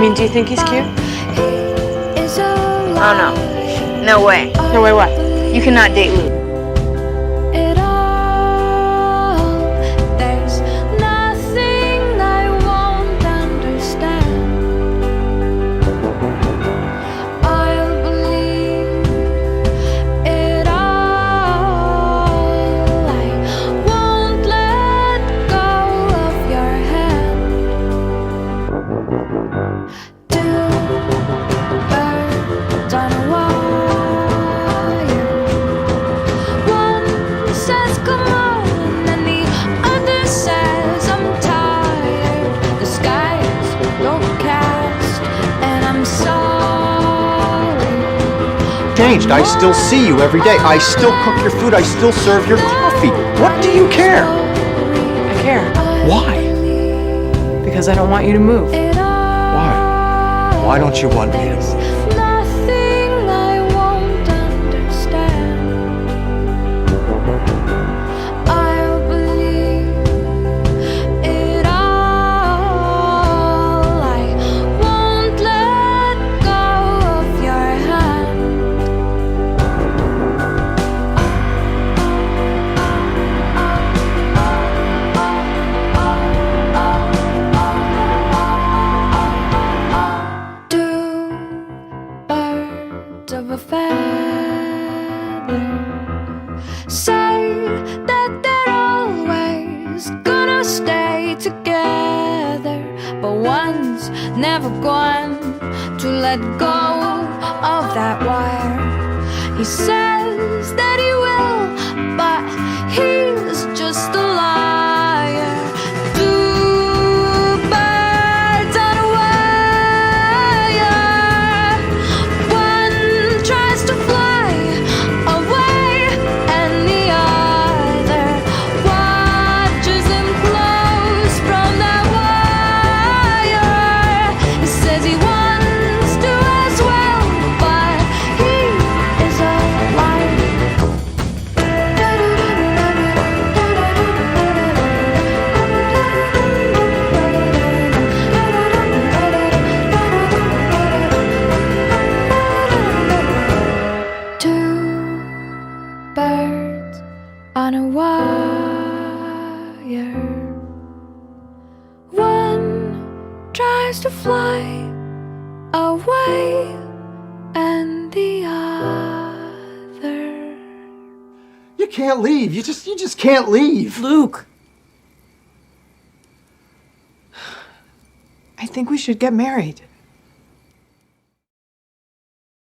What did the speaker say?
mean, do you think he's cute? Oh, no. No way. No way what? You cannot date Luke. Changed. I still see you every day. I still cook your food. I still serve your coffee. What do you care? I care. Why? Because I don't want you to move. Why? Why don't you want me to move? Of a feather say that they're always gonna stay together, but one's never going to let go of that wire. He says that he will, but he's just a liar. Birds on a wire. One tries to fly away, and the other. You can't leave. You just can't leave. Luke. I think we should get married.